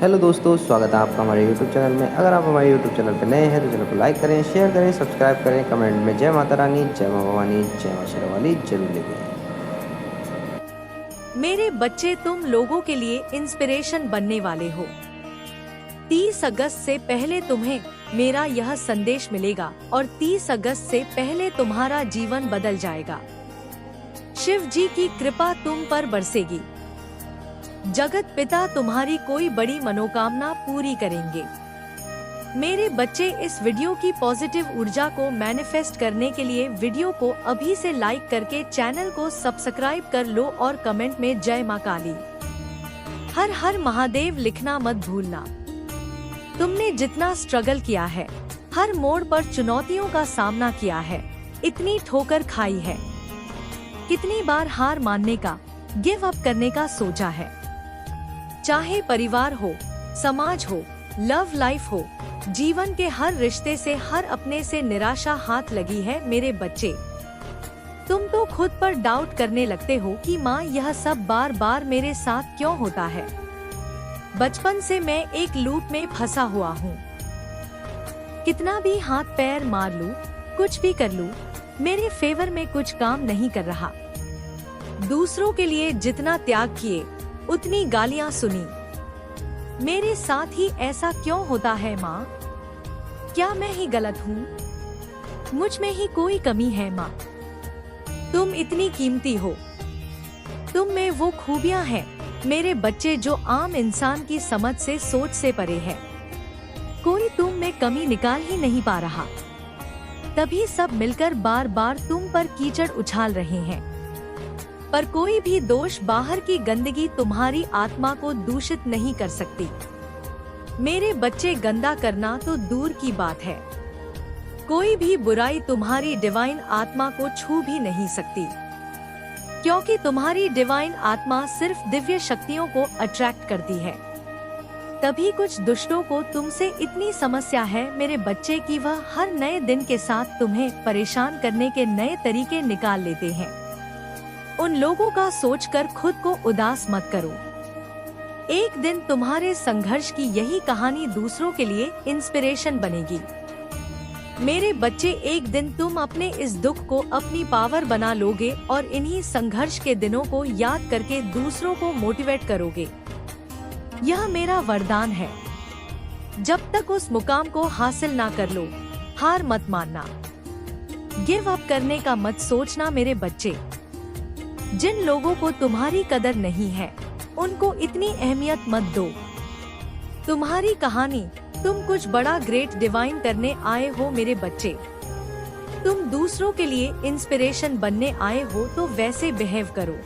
Hello दोस्तों, स्वागत है आपका हमारे यूट्यूब चैनल में। अगर आप हमारे यूट्यूब चैनल पर नए हैं तो चैनल को लाइक करें, शेयर करें, सब्सक्राइब करें, कमेंट में जय माता रानी, जय माँ भवानी, जय माँ शेरावाली जरूर लिखें। मेरे बच्चे, तुम लोगों के लिए इंस्पिरेशन बनने वाले हो। 30 अगस्त से पहले तुम्हें मेरा यह संदेश मिलेगा और 30 अगस्त से पहले तुम्हारा जीवन बदल जाएगा। शिव जी की कृपा तुम पर बरसेगी। जगत पिता तुम्हारी कोई बड़ी मनोकामना पूरी करेंगे। मेरे बच्चे, इस वीडियो की पॉजिटिव ऊर्जा को मैनिफेस्ट करने के लिए वीडियो को अभी से लाइक करके चैनल को सब्सक्राइब कर लो और कमेंट में जय मां काली, हर हर महादेव लिखना मत भूलना। तुमने जितना स्ट्रगल किया है, हर मोड़ पर चुनौतियों का सामना किया है, इतनी ठोकर खाई है, कितनी बार हार मानने का, गिव अप करने का सोचा है। चाहे परिवार हो, समाज हो, लव लाइफ हो, जीवन के हर रिश्ते से, हर अपने से निराशा हाथ लगी है। मेरे बच्चे, तुम तो खुद पर डाउट करने लगते हो कि माँ, यह सब बार बार मेरे साथ क्यों होता है। बचपन से मैं एक लूप में फंसा हुआ हूँ। कितना भी हाथ पैर मार लूं, कुछ भी कर लूं, मेरे फेवर में कुछ काम नहीं कर रहा। दूसरों के लिए जितना त्याग किए, उतनी गालियां सुनी। मेरे साथ ही ऐसा क्यों होता है माँ? क्या मैं ही गलत हूँ? मुझ में ही कोई कमी है माँ? तुम इतनी कीमती हो, तुम में वो खूबियाँ हैं मेरे बच्चे जो आम इंसान की समझ से, सोच से परे है। कोई तुम में कमी निकाल ही नहीं पा रहा, तभी सब मिलकर बार बार तुम पर कीचड़ उछाल रहे हैं। पर कोई भी दोष, बाहर की गंदगी तुम्हारी आत्मा को दूषित नहीं कर सकती। मेरे बच्चे, गंदा करना तो दूर की बात है, कोई भी बुराई तुम्हारी डिवाइन आत्मा को छू भी नहीं सकती, क्योंकि तुम्हारी डिवाइन आत्मा सिर्फ दिव्य शक्तियों को अट्रैक्ट करती है। तभी कुछ दुष्टों को तुमसे इतनी समस्या है मेरे बच्चे कि वह हर नए दिन के साथ तुम्हें परेशान करने के नए तरीके निकाल लेते हैं। उन लोगों का सोचकर खुद को उदास मत करो। एक दिन तुम्हारे संघर्ष की यही कहानी दूसरों के लिए इंस्पिरेशन बनेगी। मेरे बच्चे, एक दिन तुम अपने इस दुख को अपनी पावर बना लोगे और इन्हीं संघर्ष के दिनों को याद करके दूसरों को मोटिवेट करोगे। यह मेरा वरदान है। जब तक उस मुकाम को हासिल ना कर लो, हार मत मानना, गिव अप करने का मत सोचना। मेरे बच्चे, जिन लोगों को तुम्हारी कदर नहीं है, उनको इतनी अहमियत मत दो। तुम्हारी कहानी, तुम कुछ बड़ा ग्रेट डिवाइन करने आए हो मेरे बच्चे। तुम दूसरों के लिए इंस्पिरेशन बनने आए हो तो वैसे बिहेव करो।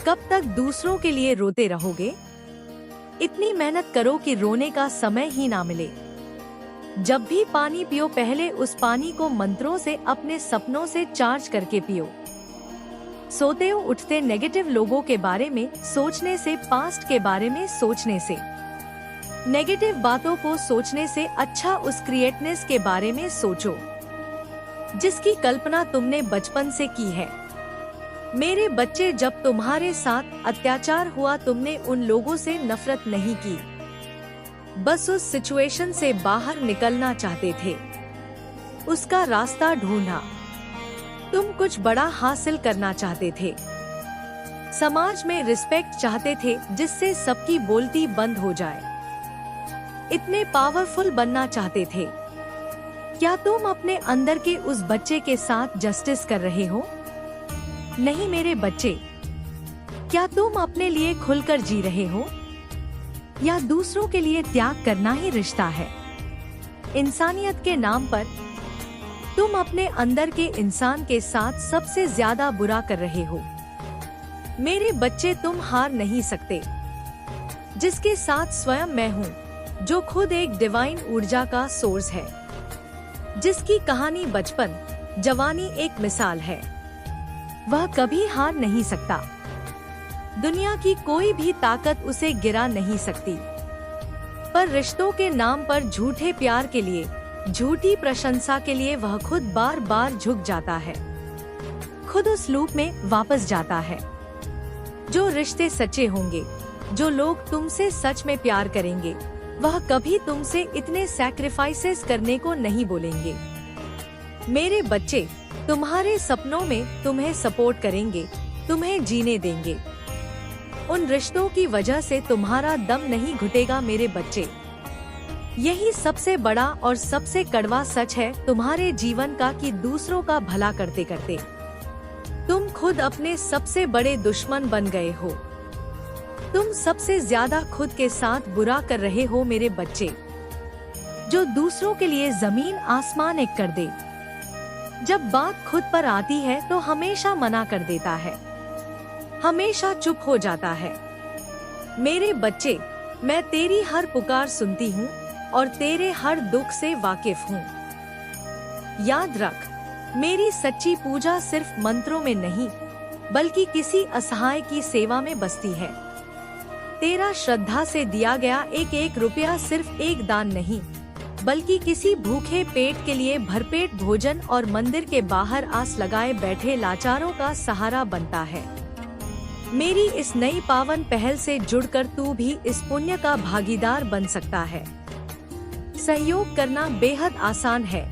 कब तक दूसरों के लिए रोते रहोगे? इतनी मेहनत करो कि रोने का समय ही ना मिले। जब भी पानी पियो, पहले उस पानी को मंत्रों से, अपने सपनों से चार्ज करके पियो। सोते उठते नेगेटिव लोगों के बारे में सोचने से, पास्ट के बारे में सोचने से, नेगेटिव बातों को सोचने से अच्छा उस क्रिएटनेस के बारे में सोचो जिसकी कल्पना तुमने बचपन से की है। मेरे बच्चे, जब तुम्हारे साथ अत्याचार हुआ, तुमने उन लोगों से नफरत नहीं की, बस उस सिचुएशन से बाहर निकलना चाहते थे, उसका रास्ता ढूंढा। तुम कुछ बड़ा हासिल करना चाहते थे, समाज में रिस्पेक्ट चाहते थे जिससे सबकी बोलती बंद हो जाए, इतने पावरफुल बनना चाहते थे। क्या तुम अपने अंदर के उस बच्चे के साथ जस्टिस कर रहे हो? नहीं मेरे बच्चे। क्या तुम अपने लिए खुलकर जी रहे हो, या दूसरों के लिए त्याग करना ही रिश्ता है? इंसानियत के नाम पर तुम अपने अंदर के इंसान के साथ सबसे ज्यादा बुरा कर रहे हो। मेरे बच्चे, तुम हार नहीं सकते। जिसके साथ स्वयं मैं हूँ, जो खुद एक डिवाइन ऊर्जा का सोर्स है, जिसकी कहानी बचपन, जवानी एक मिसाल है, वह कभी हार नहीं सकता। दुनिया की कोई भी ताकत उसे गिरा नहीं सकती। पर रिश्तों के नाम पर, झूठे प्यार के लिए, झूठी प्रशंसा के लिए वह खुद बार बार झुक जाता है, खुद उस लूप में वापस जाता है। जो रिश्ते सच्चे होंगे जो लोग तुमसे सच में प्यार करेंगे वह कभी तुमसे इतने सैक्रिफाइसेस करने को नहीं बोलेंगे। मेरे बच्चे तुम्हारे सपनों में तुम्हें सपोर्ट करेंगे, तुम्हें जीने देंगे। उन रिश्तों की वजह से तुम्हारा दम नहीं घुटेगा मेरे बच्चे। यही सबसे बड़ा और सबसे कड़वा सच है तुम्हारे जीवन का कि दूसरों का भला करते करते तुम खुद अपने सबसे बड़े दुश्मन बन गए हो। तुम सबसे ज्यादा खुद के साथ बुरा कर रहे हो मेरे बच्चे। जो दूसरों के लिए जमीन आसमान एक कर दे, जब बात खुद पर आती है तो हमेशा मना कर देता है, हमेशा चुप हो जाता है। मेरे बच्चे, मैं तेरी हर पुकार सुनती हूँ और तेरे हर दुख से वाकिफ हूँ। याद रख, मेरी सच्ची पूजा सिर्फ मंत्रों में नहीं बल्कि किसी असहाय की सेवा में बसती है। तेरा श्रद्धा से दिया गया एक एक रुपया सिर्फ एक दान नहीं बल्कि किसी भूखे पेट के लिए भरपेट भोजन और मंदिर के बाहर आस लगाए बैठे लाचारों का सहारा बनता है। मेरी इस नई पावन पहल से जुड़कर तू भी इस पुण्य का भागीदार बन सकता है। सहयोग करना बेहद आसान है।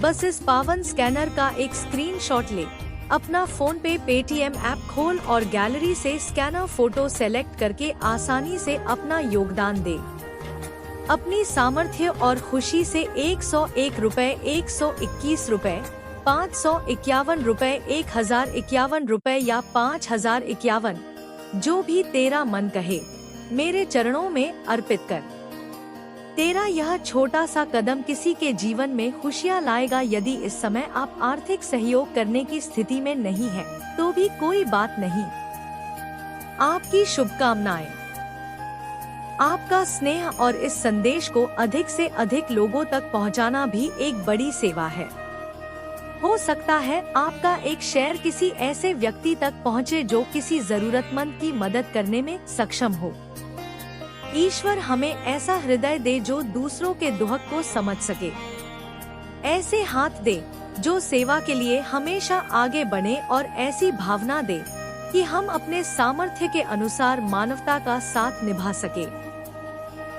बस इस पावन स्कैनर का एक स्क्रीनशॉट ले, अपना फोन पे पेटीएम ऐप खोल और गैलरी से स्कैनर फोटो सेलेक्ट करके आसानी से अपना योगदान दे। अपनी सामर्थ्य और खुशी से 101 रुपए, 121 रुपए, 551 रुपए, 1051 रुपए या 5051, जो भी तेरा मन कहे, मेरे चरणों में अर्पित कर। तेरा यह छोटा सा कदम किसी के जीवन में खुशियाँ लाएगा। यदि इस समय आप आर्थिक सहयोग करने की स्थिति में नहीं है तो भी कोई बात नहीं। आपकी शुभकामनाएं। आपका स्नेह और इस संदेश को अधिक से अधिक लोगों तक पहुंचाना भी एक बड़ी सेवा है। हो सकता है आपका एक शेयर किसी ऐसे व्यक्ति तक पहुंचे जो किसी जरूरतमंद की मदद करने में सक्षम हो। ईश्वर हमें ऐसा हृदय दे जो दूसरों के दुख को समझ सके, ऐसे हाथ दे जो सेवा के लिए हमेशा आगे बढ़े और ऐसी भावना दे कि हम अपने सामर्थ्य के अनुसार मानवता का साथ निभा सके।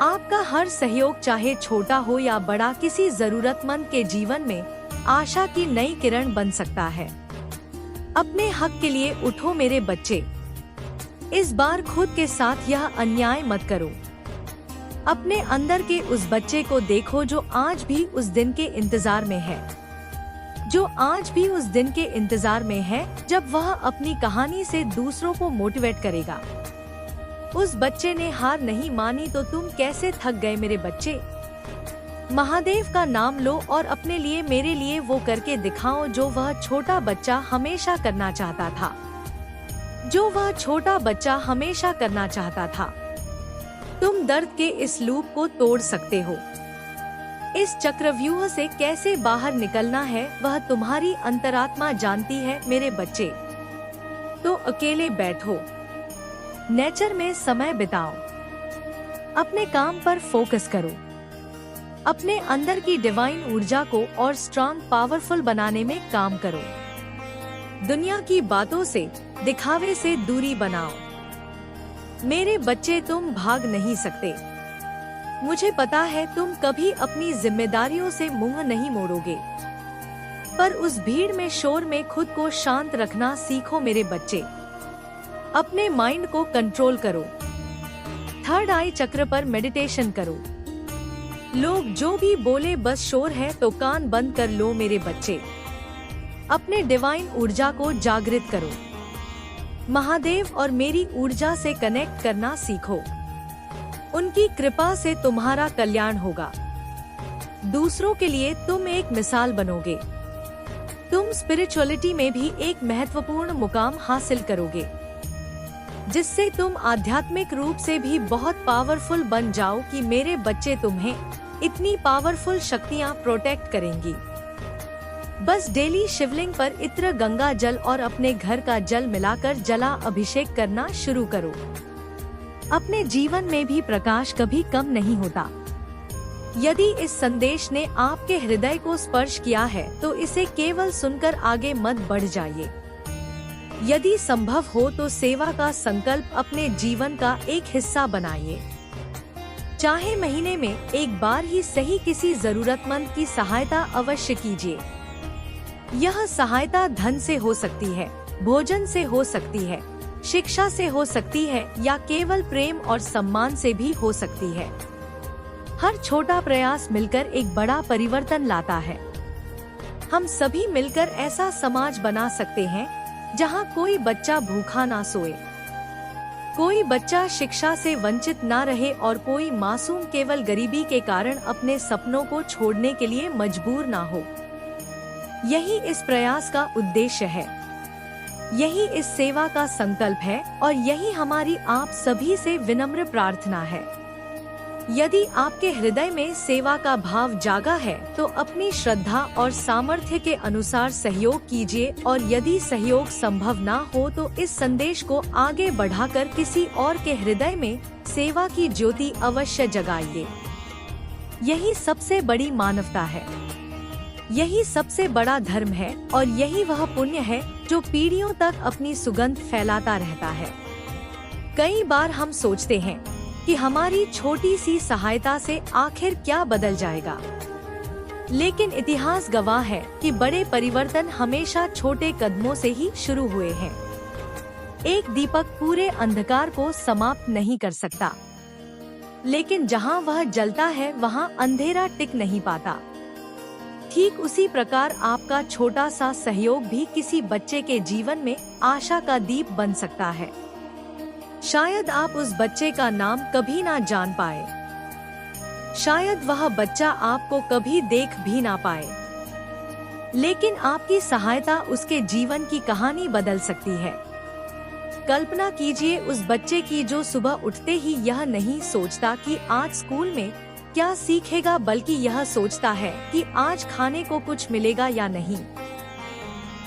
आपका हर सहयोग चाहे छोटा हो या बड़ा, किसी जरूरतमंद के जीवन में आशा की नई किरण बन सकता है। अपने हक के लिए उठो मेरे बच्चे। इस बार खुद के साथ यह अन्याय मत करो। अपने अंदर के उस बच्चे को देखो जो आज भी उस दिन के इंतजार में है, जो आज भी उस दिन के इंतजार में है जब वह अपनी कहानी से दूसरों को मोटिवेट करेगा। उस बच्चे ने हार नहीं मानी तो तुम कैसे थक गए मेरे बच्चे। महादेव का नाम लो और अपने लिए, मेरे लिए वो करके दिखाओ जो वह छोटा बच्चा हमेशा करना चाहता था, जो वह छोटा बच्चा हमेशा करना चाहता था। तुम दर्द के इस लूप को तोड़ सकते हो। इस चक्रव्यूह से कैसे बाहर निकलना है वह तुम्हारी अंतरात्मा जानती है मेरे बच्चे। तो अकेले बैठो, नेचर में समय बिताओ, अपने काम पर फोकस करो, अपने अंदर की डिवाइन ऊर्जा को और स्ट्रांग पावरफुल बनाने में काम करो। दुनिया की बातों से, दिखावे से दूरी बनाओ। मेरे बच्चे, तुम भाग नहीं सकते। मुझे पता है तुम कभी अपनी जिम्मेदारियों से मुंह नहीं मोड़ोगे, पर उस भीड़ में, शोर में खुद को शांत रखना सीखो मेरे बच्चे। अपने माइंड को कंट्रोल करो। थर्ड आई चक्र पर मेडिटेशन करो। लोग जो भी बोले बस शोर है तो कान बंद कर लो मेरे बच्चे। अपने डिवाइन ऊर्जा को जागृत करो। महादेव और मेरी ऊर्जा से कनेक्ट करना सीखो। उनकी कृपा से तुम्हारा कल्याण होगा। दूसरों के लिए तुम एक मिसाल बनोगे। तुम स्पिरिचुअलिटी में भी एक महत्वपूर्ण मुकाम हासिल करोगे, जिससे तुम आध्यात्मिक रूप से भी बहुत पावरफुल बन जाओ कि मेरे बच्चे तुम्हें इतनी पावरफुल शक्तियाँ प्रोटेक्ट करेंगी। बस डेली शिवलिंग पर इत्र, गंगा जल और अपने घर का जल मिलाकर जला अभिषेक करना शुरू करो। अपने जीवन में भी प्रकाश कभी कम नहीं होता। यदि इस संदेश ने आपके हृदय को स्पर्श किया है तो इसे केवल सुनकर आगे मत बढ़ जाइए। यदि संभव हो तो सेवा का संकल्प अपने जीवन का एक हिस्सा बनाइए। चाहे महीने में एक बार ही सही, किसी जरूरतमंद की सहायता अवश्य कीजिए। यह सहायता धन से हो सकती है, भोजन से हो सकती है, शिक्षा से हो सकती है या केवल प्रेम और सम्मान से भी हो सकती है। हर छोटा प्रयास मिलकर एक बड़ा परिवर्तन लाता है। हम सभी मिलकर ऐसा समाज बना सकते हैं जहां कोई बच्चा भूखा ना सोए, कोई बच्चा शिक्षा से वंचित ना रहे और कोई मासूम केवल गरीबी के कारण अपने सपनों को छोड़ने के लिए मजबूर ना हो। यही इस प्रयास का उद्देश्य है, यही इस सेवा का संकल्प है और यही हमारी आप सभी से विनम्र प्रार्थना है। यदि आपके हृदय में सेवा का भाव जागा है तो अपनी श्रद्धा और सामर्थ्य के अनुसार सहयोग कीजिए, और यदि सहयोग संभव ना हो तो इस संदेश को आगे बढ़ाकर किसी और के हृदय में सेवा की ज्योति अवश्य जगाइए। यही सबसे बड़ी मानवता है, यही सबसे बड़ा धर्म है और यही वह पुण्य है जो पीढ़ियों तक अपनी सुगंध फैलाता रहता है। कई बार हम सोचते हैं कि हमारी छोटी सी सहायता से आखिर क्या बदल जाएगा, लेकिन इतिहास गवाह है कि बड़े परिवर्तन हमेशा छोटे कदमों से ही शुरू हुए हैं। एक दीपक पूरे अंधकार को समाप्त नहीं कर सकता, लेकिन जहां वह जलता है वहां अंधेरा टिक नहीं पाता। ठीक उसी प्रकार आपका छोटा सा सहयोग भी किसी बच्चे के जीवन में आशा का दीप बन सकता है। शायद आप उस बच्चे का नाम कभी ना जान पाए, शायद वह बच्चा आपको कभी देख भी ना पाए, लेकिन आपकी सहायता उसके जीवन की कहानी बदल सकती है। कल्पना कीजिए उस बच्चे की जो सुबह उठते ही यह नहीं सोचता कि आज स्कूल में क्या सीखेगा, बल्कि यह सोचता है कि आज खाने को कुछ मिलेगा या नहीं।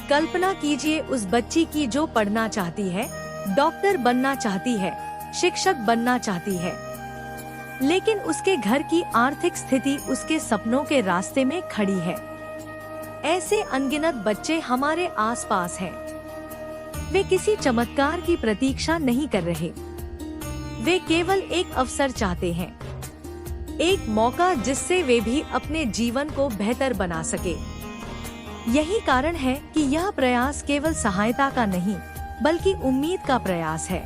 कल्पना कीजिए उस बच्ची की जो पढ़ना चाहती है, डॉक्टर बनना चाहती है, शिक्षक बनना चाहती है, लेकिन उसके घर की आर्थिक स्थिति उसके सपनों के रास्ते में खड़ी है। ऐसे अनगिनत बच्चे हमारे आसपास हैं। वे किसी चमत्कार की प्रतीक्षा नहीं कर रहे, वे केवल एक अवसर चाहते हैं, एक मौका जिससे वे भी अपने जीवन को बेहतर बना सके। यही कारण है कि यह प्रयास केवल सहायता का नहीं बल्कि उम्मीद का प्रयास है।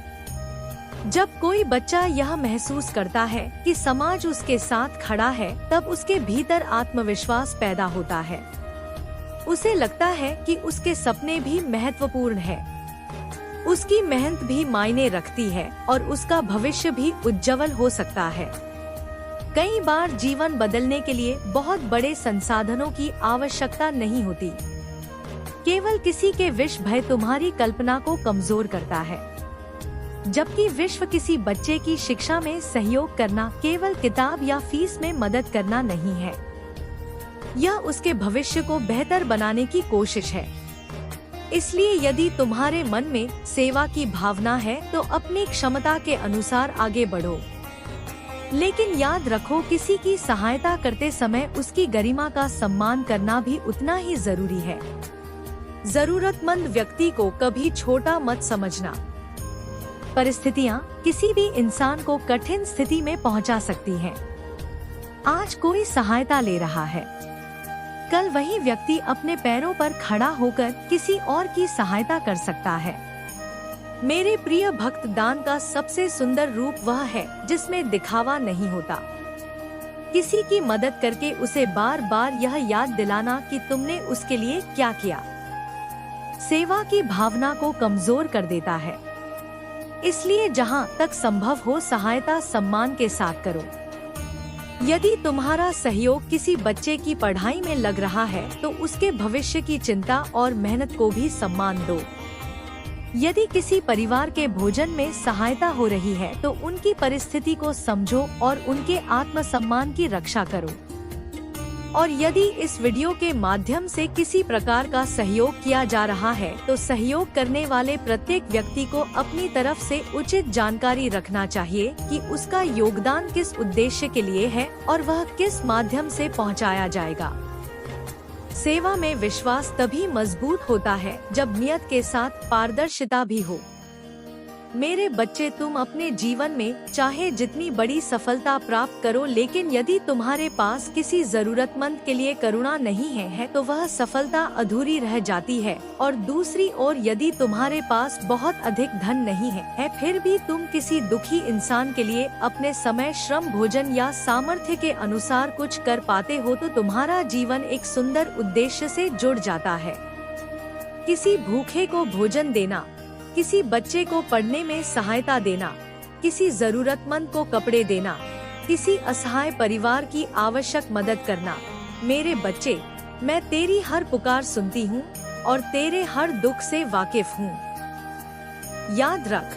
जब कोई बच्चा यह महसूस करता है कि समाज उसके साथ खड़ा है, तब उसके भीतर आत्मविश्वास पैदा होता है। उसे लगता है कि उसके सपने भी महत्वपूर्ण है, उसकी मेहनत भी मायने रखती है और उसका भविष्य भी उज्जवल हो सकता है। कई बार जीवन बदलने के लिए बहुत बड़े संसाधनों की आवश्यकता नहीं होती, केवल किसी के विष भय तुम्हारी कल्पना को कमजोर करता है। जबकि विश्व किसी बच्चे की शिक्षा में सहयोग करना केवल किताब या फीस में मदद करना नहीं है, यह उसके भविष्य को बेहतर बनाने की कोशिश है। इसलिए यदि तुम्हारे मन में सेवा की भावना है तो अपनी क्षमता के अनुसार आगे बढ़ो, लेकिन याद रखो किसी की सहायता करते समय उसकी गरिमा का सम्मान करना भी उतना ही जरूरी है। जरूरतमंद व्यक्ति को कभी छोटा मत समझना। परिस्थितियाँ किसी भी इंसान को कठिन स्थिति में पहुंचा सकती हैं। आज कोई सहायता ले रहा है, कल वही व्यक्ति अपने पैरों पर खड़ा होकर किसी और की सहायता कर सकता है। मेरे प्रिय भक्त, दान का सबसे सुंदर रूप वह है जिसमें दिखावा नहीं होता। किसी की मदद करके उसे बार बार यह याद दिलाना कि तुमने उसके लिए क्या किया, सेवा की भावना को कमजोर कर देता है। इसलिए जहां तक संभव हो सहायता सम्मान के साथ करो। यदि तुम्हारा सहयोग किसी बच्चे की पढ़ाई में लग रहा है तो उसके भविष्य की चिंता और मेहनत को भी सम्मान दो। यदि किसी परिवार के भोजन में सहायता हो रही है तो उनकी परिस्थिति को समझो और उनके आत्मसम्मान की रक्षा करो। और यदि इस वीडियो के माध्यम से किसी प्रकार का सहयोग किया जा रहा है तो सहयोग करने वाले प्रत्येक व्यक्ति को अपनी तरफ से उचित जानकारी रखना चाहिए कि उसका योगदान किस उद्देश्य के लिए है और वह किस माध्यम से पहुंचाया जाएगा। सेवा में विश्वास तभी मजबूत होता है जब नियत के साथ पारदर्शिता भी हो। मेरे बच्चे, तुम अपने जीवन में चाहे जितनी बड़ी सफलता प्राप्त करो, लेकिन यदि तुम्हारे पास किसी जरूरतमंद के लिए करुणा नहीं है तो वह सफलता अधूरी रह जाती है। और दूसरी ओर यदि तुम्हारे पास बहुत अधिक धन नहीं है फिर भी तुम किसी दुखी इंसान के लिए अपने समय, श्रम, भोजन या सामर्थ्य के अनुसार कुछ कर पाते हो तो तुम्हारा जीवन एक सुंदर उद्देश्य से जुड़ जाता है। किसी भूखे को भोजन देना, किसी बच्चे को पढ़ने में सहायता देना, किसी जरूरतमंद को कपड़े देना, किसी असहाय परिवार की आवश्यक मदद करना। मेरे बच्चे, मैं तेरी हर पुकार सुनती हूँ और तेरे हर दुख से वाकिफ हूँ। याद रख,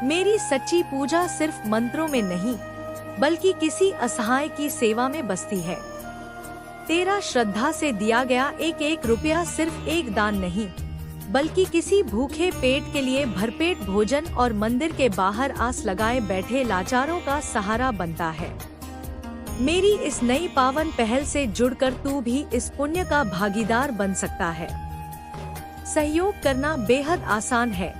मेरी सच्ची पूजा सिर्फ मंत्रों में नहीं बल्कि किसी असहाय की सेवा में बसती है। तेरा श्रद्धा से दिया गया एक एक रुपया सिर्फ एक दान नहीं बल्कि किसी भूखे पेट के लिए भरपेट भोजन और मंदिर के बाहर आस लगाए बैठे लाचारों का सहारा बनता है। मेरी इस नई पावन पहल से जुड़कर तू भी इस पुण्य का भागीदार बन सकता है। सहयोग करना बेहद आसान है।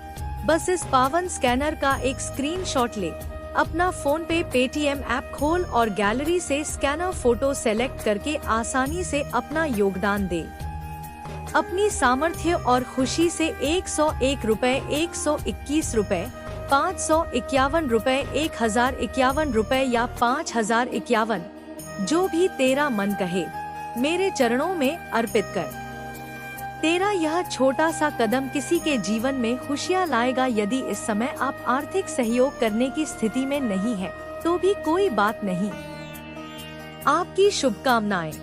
बस इस पावन स्कैनर का एक स्क्रीनशॉट ले, अपना फोन पे पेटीएम ऐप खोल और गैलरी से स्कैनर फोटो सेलेक्ट करके आसानी से अपना योगदान दे। अपनी सामर्थ्य और खुशी से 101 रुपए, 121 रुपए, 551 रुपए, 1051 रुपए या 5051, जो भी तेरा मन कहे, मेरे चरणों में अर्पित कर। तेरा यह छोटा सा कदम किसी के जीवन में खुशियाँ लाएगा। यदि इस समय आप आर्थिक सहयोग करने की स्थिति में नहीं है तो भी कोई बात नहीं। आपकी शुभकामनाएं।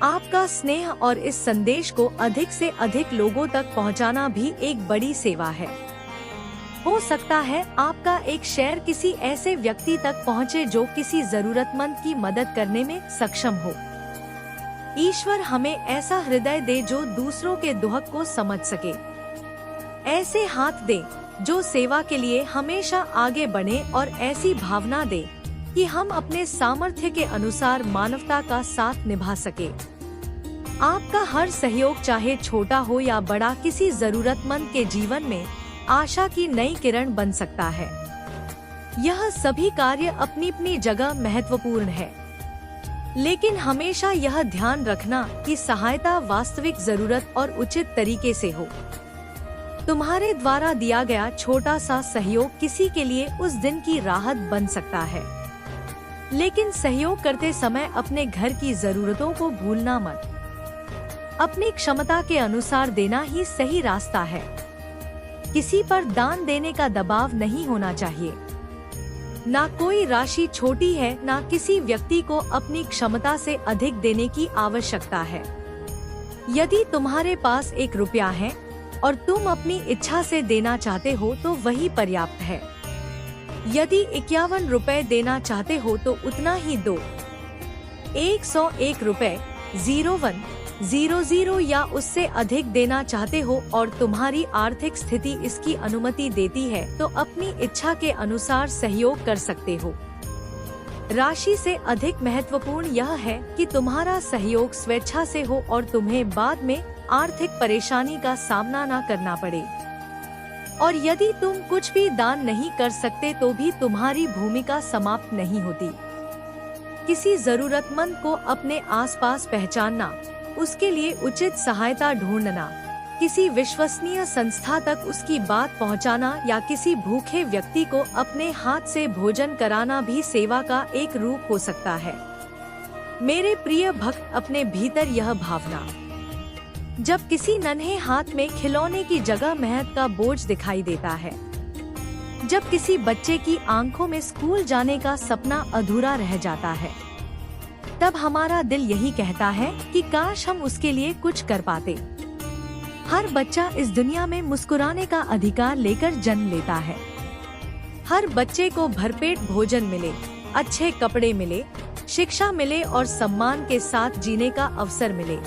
आपका स्नेह और इस संदेश को अधिक से अधिक लोगों तक पहुंचाना भी एक बड़ी सेवा है। हो सकता है आपका एक शेयर किसी ऐसे व्यक्ति तक पहुंचे जो किसी जरूरतमंद की मदद करने में सक्षम हो। ईश्वर हमें ऐसा हृदय दे जो दूसरों के दुख को समझ सके। ऐसे हाथ दे जो सेवा के लिए हमेशा आगे बढ़े और ऐसी भावना दे कि हम अपने सामर्थ्य के अनुसार मानवता का साथ निभा सके। आपका हर सहयोग, चाहे छोटा हो या बड़ा, किसी जरूरतमंद के जीवन में आशा की नई किरण बन सकता है। यह सभी कार्य अपनी अपनी जगह महत्वपूर्ण है, लेकिन हमेशा यह ध्यान रखना कि सहायता वास्तविक जरूरत और उचित तरीके से हो। तुम्हारे द्वारा दिया गया छोटा सा सहयोग किसी के लिए उस दिन की राहत बन सकता है। लेकिन सहयोग करते समय अपने घर की जरूरतों को भूलना मत। अपनी क्षमता के अनुसार देना ही सही रास्ता है। किसी पर दान देने का दबाव नहीं होना चाहिए। ना कोई राशि छोटी है, ना किसी व्यक्ति को अपनी क्षमता से अधिक देने की आवश्यकता है। यदि तुम्हारे पास 1 रुपया है और तुम अपनी इच्छा से देना चाहते हो तो वही पर्याप्त है। यदि 51 रुपए देना चाहते हो तो उतना ही दो। 101 रुपए 0100 या उससे अधिक देना चाहते हो और तुम्हारी आर्थिक स्थिति इसकी अनुमति देती है तो अपनी इच्छा के अनुसार सहयोग कर सकते हो। राशि से अधिक महत्वपूर्ण यह है कि तुम्हारा सहयोग स्वेच्छा से हो और तुम्हें बाद में आर्थिक परेशानी का सामना न करना पड़े। और यदि तुम कुछ भी दान नहीं कर सकते तो भी तुम्हारी भूमिका समाप्त नहीं होती। किसी जरूरतमंद को अपने आसपास पहचानना, उसके लिए उचित सहायता ढूंढना, किसी विश्वसनीय संस्था तक उसकी बात पहुंचाना या किसी भूखे व्यक्ति को अपने हाथ से भोजन कराना भी सेवा का एक रूप हो सकता है। मेरे प्रिय भक्त, अपने भीतर यह भावना, जब किसी नन्हे हाथ में खिलौने की जगह मेहनत का बोझ दिखाई देता है, जब किसी बच्चे की आंखों में स्कूल जाने का सपना अधूरा रह जाता है, तब हमारा दिल यही कहता है कि काश हम उसके लिए कुछ कर पाते। हर बच्चा इस दुनिया में मुस्कुराने का अधिकार लेकर जन्म लेता है। हर बच्चे को भरपेट भोजन मिले, अच्छे कपड़े मिले, शिक्षा मिले और सम्मान के साथ जीने का अवसर मिले।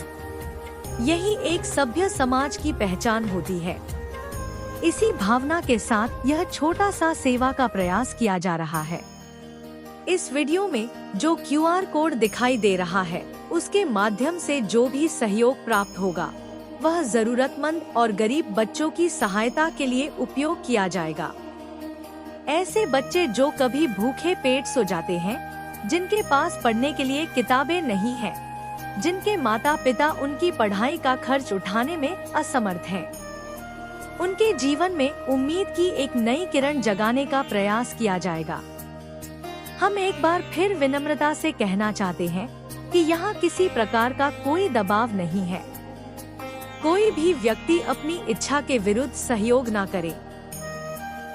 यही एक सभ्य समाज की पहचान होती है। इसी भावना के साथ यह छोटा सा सेवा का प्रयास किया जा रहा है। इस वीडियो में जो QR कोड दिखाई दे रहा है उसके माध्यम से जो भी सहयोग प्राप्त होगा वह जरूरतमंद और गरीब बच्चों की सहायता के लिए उपयोग किया जाएगा। ऐसे बच्चे जो कभी भूखे पेट सो जाते हैं, जिनके पास पढ़ने के लिए किताबें नहीं हैं, जिनके माता पिता उनकी पढ़ाई का खर्च उठाने में असमर्थ हैं, उनके जीवन में उम्मीद की एक नई किरण जगाने का प्रयास किया जाएगा। हम एक बार फिर विनम्रता से कहना चाहते हैं कि यहाँ किसी प्रकार का कोई दबाव नहीं है। कोई भी व्यक्ति अपनी इच्छा के विरुद्ध सहयोग ना करे।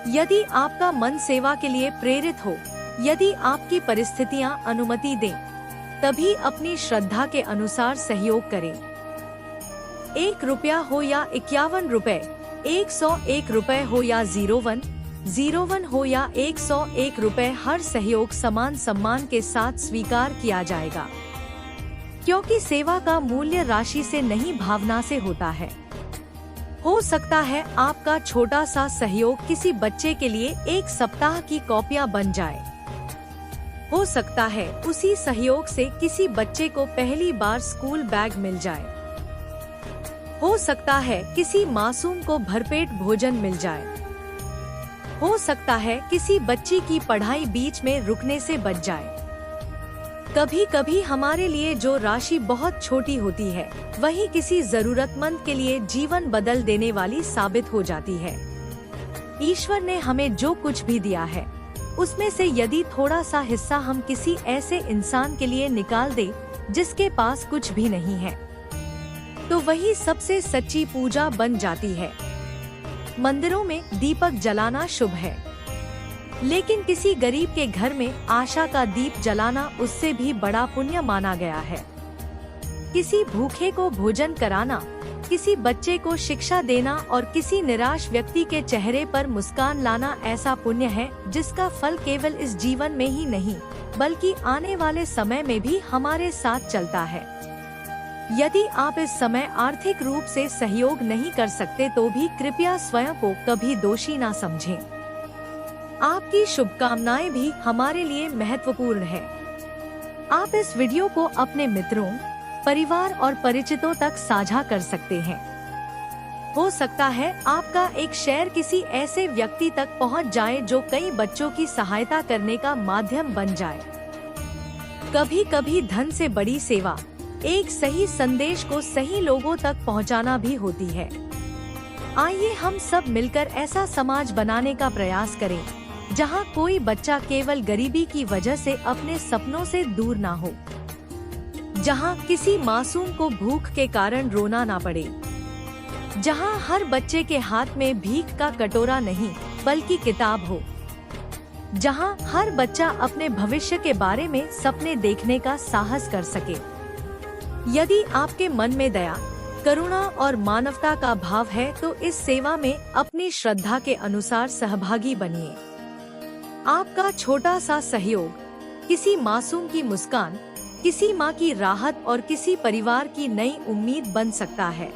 यदि आपका मन सेवा के लिए प्रेरित हो, यदि आपकी परिस्थितियां अनुमति दें, तभी अपनी श्रद्धा के अनुसार सहयोग करें। 1 रुपया हो या 51 रुपए, 101 रुपए हो या 01 हो या 101 रुपए, हर सहयोग समान सम्मान के साथ स्वीकार किया जाएगा, क्योंकि सेवा का मूल्य राशि से नहीं भावना से होता है। हो सकता है आपका छोटा सा सहयोग किसी बच्चे के लिए 1 सप्ताह की कॉपियां बन जाए। हो सकता है उसी सहयोग से किसी बच्चे को पहली बार स्कूल बैग मिल जाए। हो सकता है किसी मासूम को भरपेट भोजन मिल जाए। हो सकता है किसी बच्ची की पढ़ाई बीच में रुकने से बच जाए। कभी कभी हमारे लिए जो राशि बहुत छोटी होती है, वही किसी जरूरतमंद के लिए जीवन बदल देने वाली साबित हो जाती है। ईश्वर ने हमें जो कुछ भी दिया है, उसमें से यदि थोड़ा सा हिस्सा हम किसी ऐसे इंसान के लिए निकाल दे जिसके पास कुछ भी नहीं है, तो वही सबसे सच्ची पूजा बन जाती है। मंदिरों में दीपक जलाना शुभ है, लेकिन किसी गरीब के घर में आशा का दीप जलाना उससे भी बड़ा पुण्य माना गया है। किसी भूखे को भोजन कराना, किसी बच्चे को शिक्षा देना और किसी निराश व्यक्ति के चेहरे पर मुस्कान लाना ऐसा पुण्य है जिसका फल केवल इस जीवन में ही नहीं, बल्कि आने वाले समय में भी हमारे साथ चलता है। यदि आप इस समय आर्थिक रूप से सहयोग नहीं कर सकते, तो भी कृपया स्वयं को कभी दोषी ना समझें। आपकी शुभकामनाएं भी हमारे लिए महत्वपूर्ण है। आप इस वीडियो को अपने मित्रों, परिवार और परिचितों तक साझा कर सकते हैं। हो सकता है आपका एक शेयर किसी ऐसे व्यक्ति तक पहुंच जाए जो कई बच्चों की सहायता करने का माध्यम बन जाए। कभी कभी धन से बड़ी सेवा एक सही संदेश को सही लोगों तक पहुंचाना भी होती है। आइए हम सब मिलकर ऐसा समाज बनाने का प्रयास करें जहां कोई बच्चा केवल गरीबी की वजह से अपने सपनों से दूर ना हो, जहां किसी मासूम को भूख के कारण रोना ना पड़े, जहां हर बच्चे के हाथ में भीख का कटोरा नहीं बल्कि किताब हो, जहां हर बच्चा अपने भविष्य के बारे में सपने देखने का साहस कर सके। यदि आपके मन में दया, करुणा और मानवता का भाव है, तो इस सेवा में अपनी श्रद्धा के अनुसार सहभागी बनिए। आपका छोटा सा सहयोग किसी मासूम की मुस्कान, किसी माँ की राहत और किसी परिवार की नई उम्मीद बन सकता है।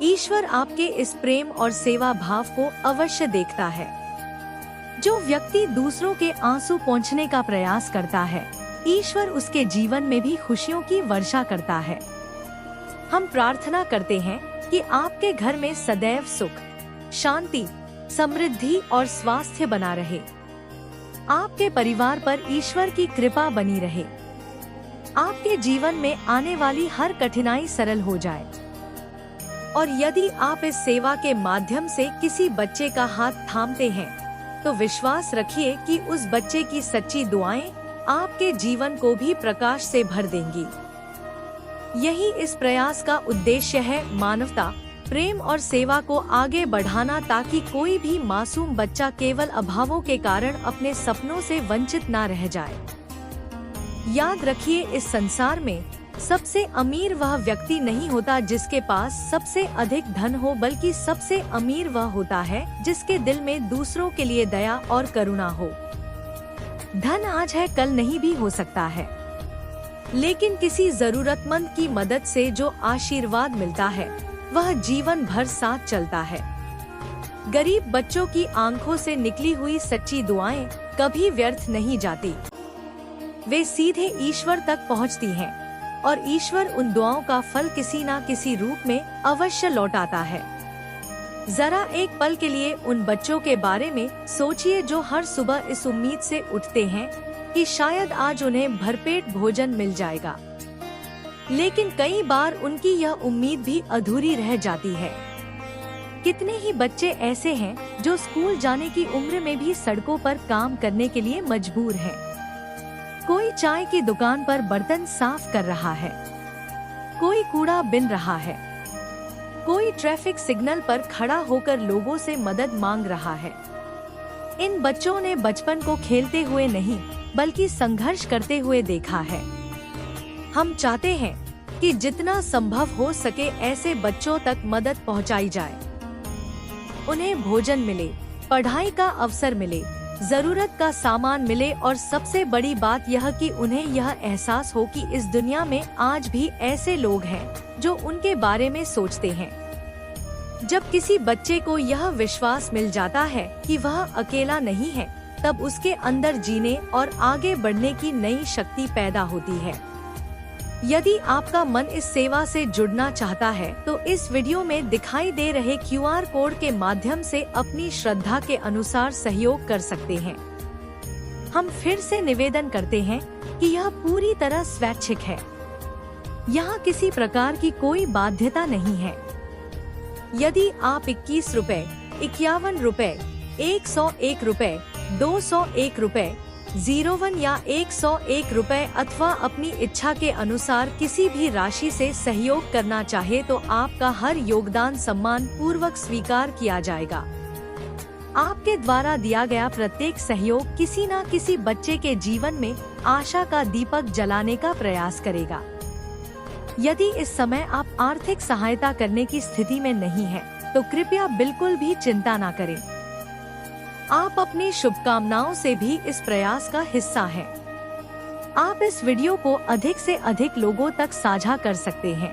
ईश्वर आपके इस प्रेम और सेवा भाव को अवश्य देखता है। जो व्यक्ति दूसरों के आंसू पोंछने का प्रयास करता है, ईश्वर उसके जीवन में भी खुशियों की वर्षा करता है। हम प्रार्थना करते हैं कि आपके घर में सदैव सुख, शांति, समृद्धि और स्वास्थ्य बना रहे। आपके परिवार पर ईश्वर की कृपा बनी रहे। आपके जीवन में आने वाली हर कठिनाई सरल हो जाए। और यदि आप इस सेवा के माध्यम से किसी बच्चे का हाथ थामते हैं, तो विश्वास रखिए कि उस बच्चे की सच्ची दुआएं आपके जीवन को भी प्रकाश से भर देंगी। यही इस प्रयास का उद्देश्य है, मानवता, प्रेम और सेवा को आगे बढ़ाना, ताकि कोई भी मासूम बच्चा केवल अभावों के कारण अपने सपनों से वंचित ना रह जाए। याद रखिए, इस संसार में सबसे अमीर वह व्यक्ति नहीं होता जिसके पास सबसे अधिक धन हो, बल्कि सबसे अमीर वह होता है जिसके दिल में दूसरों के लिए दया और करुणा हो। धन आज है, कल नहीं भी हो सकता है, लेकिन किसी जरूरतमंद की मदद से जो आशीर्वाद मिलता है वह जीवन भर साथ चलता है। गरीब बच्चों की आंखों से निकली हुई सच्ची दुआएं कभी व्यर्थ नहीं जाती। वे सीधे ईश्वर तक पहुंचती हैं और ईश्वर उन दुआओं का फल किसी न किसी रूप में अवश्य लौटाता है। जरा एक पल के लिए उन बच्चों के बारे में सोचिए जो हर सुबह इस उम्मीद से उठते हैं कि शायद आज उन्हें भरपेट भोजन मिल जाएगा, लेकिन कई बार उनकी यह उम्मीद भी अधूरी रह जाती है। कितने ही बच्चे ऐसे हैं जो स्कूल जाने की उम्र में भी सड़कों पर काम करने के लिए मजबूर हैं। कोई चाय की दुकान पर बर्तन साफ कर रहा है, कोई कूड़ा बिन रहा है, कोई ट्रैफिक सिग्नल पर खड़ा होकर लोगों से मदद मांग रहा है। इन बच्चों ने बचपन को खेलते हुए नहीं बल्कि संघर्ष करते हुए देखा है। हम चाहते हैं कि जितना संभव हो सके ऐसे बच्चों तक मदद पहुंचाई जाए। उन्हें भोजन मिले, पढ़ाई का अवसर मिले, जरूरत का सामान मिले और सबसे बड़ी बात यह कि उन्हें यह एहसास हो कि इस दुनिया में आज भी ऐसे लोग हैं जो उनके बारे में सोचते हैं। जब किसी बच्चे को यह विश्वास मिल जाता है कि वह अकेला नहीं है, तब उसके अंदर जीने और आगे बढ़ने की नई शक्ति पैदा होती है। यदि आपका मन इस सेवा से जुड़ना चाहता है तो इस वीडियो में दिखाई दे रहे QR कोड के माध्यम से अपनी श्रद्धा के अनुसार सहयोग कर सकते हैं। हम फिर से निवेदन करते हैं कि यह पूरी तरह स्वैच्छिक है। यहाँ किसी प्रकार की कोई बाध्यता नहीं है। यदि आप 21 रुपए, 51 रुपए, 101 रुपए, 201 रुपए, 01 या 101 रुपए अथवा अपनी इच्छा के अनुसार किसी भी राशि से सहयोग करना चाहे तो आपका हर योगदान सम्मान पूर्वक स्वीकार किया जाएगा। आपके द्वारा दिया गया प्रत्येक सहयोग किसी न किसी बच्चे के जीवन में आशा का दीपक जलाने का प्रयास करेगा। यदि इस समय आप आर्थिक सहायता करने की स्थिति में नहीं हैं, तो कृपया बिल्कुल भी चिंता न करें। आप अपनी शुभकामनाओं से भी इस प्रयास का हिस्सा हैं। आप इस वीडियो को अधिक से अधिक लोगों तक साझा कर सकते हैं।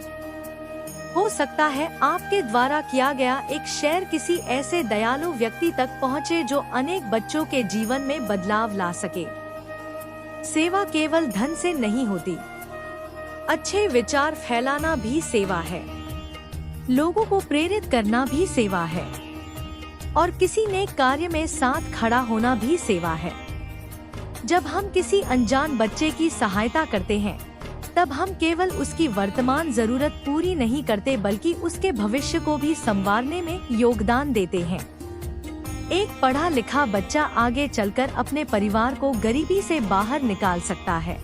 हो सकता है आपके द्वारा किया गया एक शेयर किसी ऐसे दयालु व्यक्ति तक पहुंचे जो अनेक बच्चों के जीवन में बदलाव ला सके। सेवा केवल धन से नहीं होती, अच्छे विचार फैलाना भी सेवा है। लोगों को प्रेरित करना भी सेवा है और किसी नेक कार्य में साथ खड़ा होना भी सेवा है। जब हम किसी अनजान बच्चे की सहायता करते हैं, तब हम केवल उसकी वर्तमान जरूरत पूरी नहीं करते बल्कि उसके भविष्य को भी संवारने में योगदान देते हैं। एक पढ़ा लिखा बच्चा आगे चलकर अपने परिवार को गरीबी से बाहर निकाल सकता है।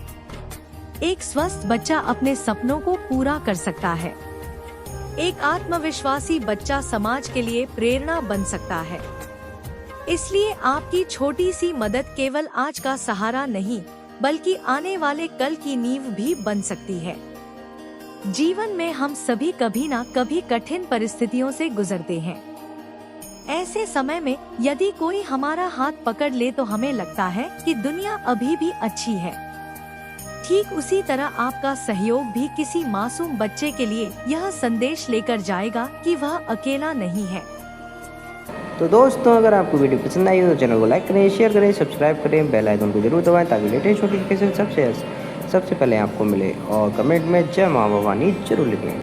एक स्वस्थ बच्चा अपने सपनों को पूरा कर सकता है। एक आत्मविश्वासी बच्चा समाज के लिए प्रेरणा बन सकता है। इसलिए आपकी छोटी सी मदद केवल आज का सहारा नहीं बल्कि आने वाले कल की नींव भी बन सकती है। जीवन में हम सभी कभी ना कभी कठिन परिस्थितियों से गुजरते हैं। ऐसे समय में यदि कोई हमारा हाथ पकड़ ले तो हमें लगता है कि दुनिया अभी भी अच्छी है। ठीक उसी तरह आपका सहयोग भी किसी मासूम बच्चे के लिए यह संदेश लेकर जाएगा कि वह अकेला नहीं है। तो दोस्तों, अगर आपको वीडियो पसंद आई हो तो चैनल को लाइक करें, शेयर करें, सब्सक्राइब करें, बेल आइकन को जरूर दबाएं ताकि लेटेस्ट नोटिफिकेशन सबसे पहले आपको मिले और कमेंट में जय मां भवानी जरूर लिखें।